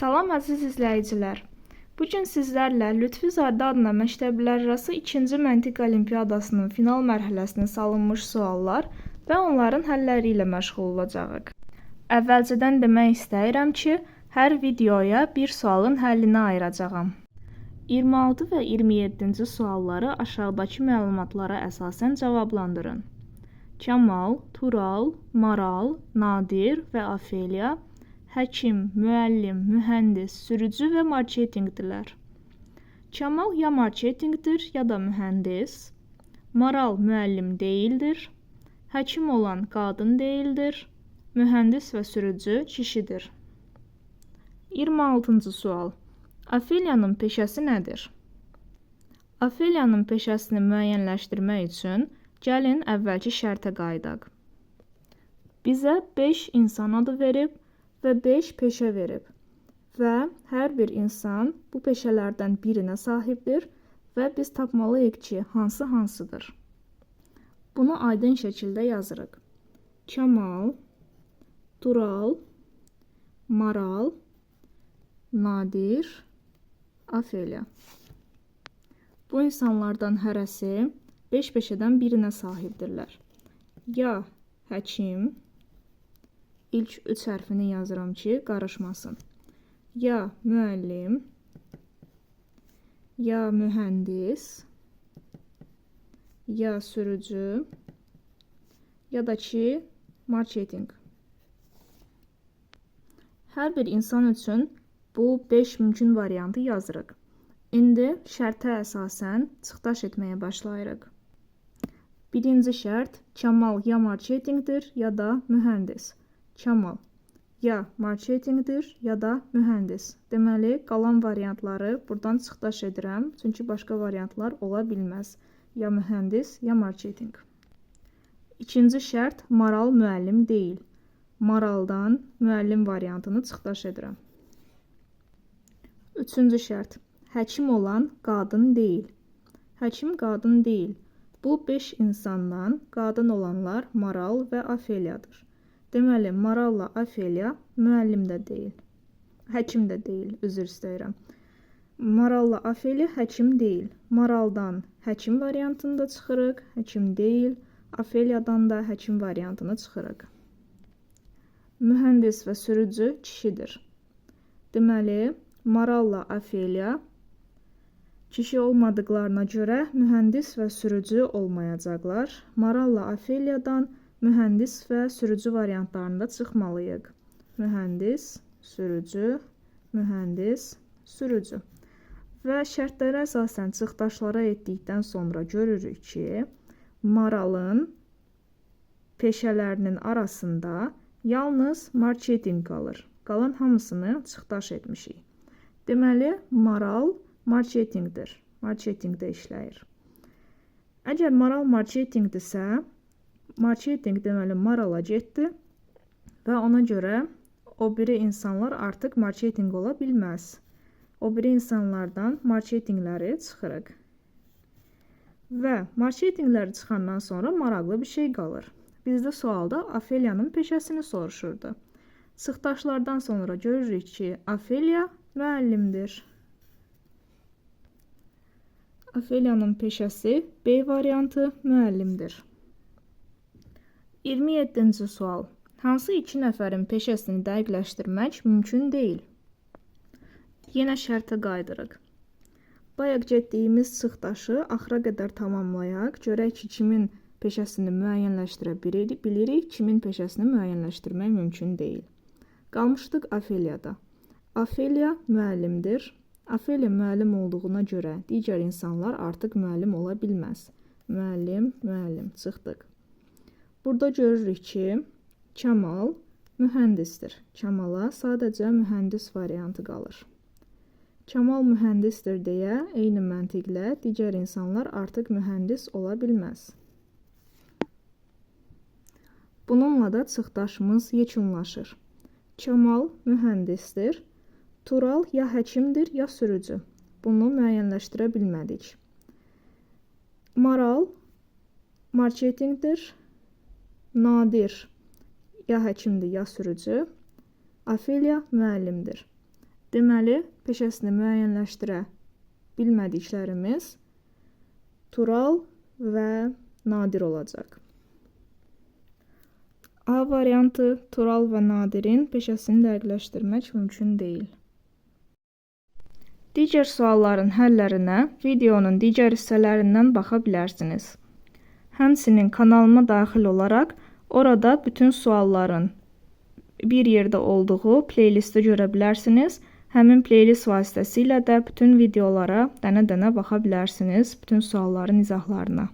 Salam əziz izləyicilər. Bu gün sizlərlə Lütfi Zadə adına məktəblərarası 2-ci məntiq olimpiadasının final mərhələsinə salınmış suallar və onların həlləri ilə məşğul olacağıq. Əvvəlcədən demək istəyirəm ki, hər videoya bir sualın həllinə ayıracağam. 26 və 27-ci sualları aşağıdakı məlumatlara əsasən cavablandırın. Kamal, Tural, Maral, Nadir və Afeliya həkim, müəllim, mühəndis, sürücü və marketinqdirlər. Kamal ya marketinqdir, ya da mühəndis. Maral müəllim deyildir. Həkim olan qadın deyildir. Mühəndis və sürücü kişidir. 26-cı sual. Afeliyanın peşəsi nədir? Afeliyanın peşəsini müəyyənləşdirmək üçün gəlin əvvəlki şərtə qayıdaq. Bizə 5 insan adı verib və 5 peşə verib və hər bir insan bu peşələrdən birinə sahibdir və biz tapmalıyıq ki, hansı hansıdır. Bunu aydın şəkildə yazırıq. Kamal, Tural, Maral, Nadir, Afeliya. Bu insanlardan hərəsi 5 peşədən birinə sahibdirlər. Ya həkim, İlk 3 hərfini yazıram ki, qarışmasın. Ya müəllim, ya mühəndis, ya sürücü, ya da ki, marketinq. Hər bir insan üçün bu 5 mümkün variantı yazırıq. İndi şərtə əsasən çıxdaş etməyə başlayırıq. Birinci şərt, Kamal ya marketinqdir, ya da mühəndis. Kamal ya marketinqdir, ya da mühəndis. Deməli, qalan variantları buradan çıxdaş edirəm, çünki başqa variantlar ola bilməz. Ya mühəndis, ya marketinq. İkinci şərt, Maral müəllim deyil. Maraldan müəllim variantını çıxdaş edirəm. Üçüncü şərt, həkim olan qadın deyil. Həkim qadın deyil. Bu 5 insandan qadın olanlar Maral və Afeliyadır. Deməli, Maralla Afeliya müəllim də deyil. Həkim də deyil, üzr istəyirəm. Maralla Afeliya həkim deyil. Maraldan həkim variantını da çıxırıq, həkim deyil. Afeliyadan da həkim variantını çıxırıq. Mühəndis və sürücü kişidir. Deməli, Maralla Afeliya kişi olmadıqlarına görə mühəndis və sürücü olmayacaqlar. Maralla Afeliyadan mühəndis və sürücü variantlarında çıxmalıyıq. Mühəndis, sürücü, mühəndis, sürücü. Və şərtlərə əsasən çıxdaşlara etdikdən sonra görürük ki, Maralın peşələrinin arasında yalnız marketinq qalır. Qalan hamısını çıxdaş etmişik. Deməli, Maral marketinqdir. Marketinqdə işləyir. Əgər Maral marketinqdirsə, marketinq deməli Marala getdi və ona görə o biri insanlar artıq marketinq ola bilməz. O biri insanlardan marketinqləri çıxırıq. Və marketinqləri çıxandan sonra maraqlı bir şey qalır. Bizdə sualda Afeliyanın peşəsini soruşurdu. Çıxdaşlardan sonra görürük ki, Afeliya müəllimdir. Afeliyanın peşəsi B variantı müəllimdir. 27-ci sual. Hansı 2 nəfərin peşəsini dəqiqləşdirmək mümkün deyil? Yenə şərtə qayıdırıq. Bayaq getdiyimiz çıxdaşı axıra qədər tamamlayaq. Görək ki, kimin peşəsini müəyyənləşdirə bilirik, kimin peşəsini müəyyənləşdirmək mümkün deyil. Qalmışdıq Afeliyada. Afeliya müəllimdir. Afeliya müəllim olduğuna görə digər insanlar artıq müəllim ola bilməz. Müəllim, müəllim. Çıxdıq. Burada görürük ki, Kamal mühəndisdir. Kamala sadəcə mühəndis variantı qalır. Kamal mühəndisdir deyə eyni məntiqlə digər insanlar artıq mühəndis ola bilməz. Bununla da çıxdaşımız yekunlaşır. Kamal mühəndisdir. Tural ya həkimdir, ya sürücü. Bunu müəyyənləşdirə bilmədik. Maral marketinqdir. Nadir ya həkimdir, ya sürücü. Afeliya müəllimdir. Deməli, peşəsini müəyyənləşdirə bilmədiklərimiz Tural və Nadir olacaq. A variantı: Tural və Nadirin peşəsini dəqiqləşdirmək mümkün deyil. Digər sualların həllərinə videonun digər hissələrindən baxa bilərsiniz. Həmçinin kanalıma daxil olaraq orada bütün sualların bir yerdə olduğu playlisti görə bilərsiniz. Həmin playlist vasitəsilə də bütün videolara dənə-dənə baxa bilərsiniz, bütün sualların izahlarına.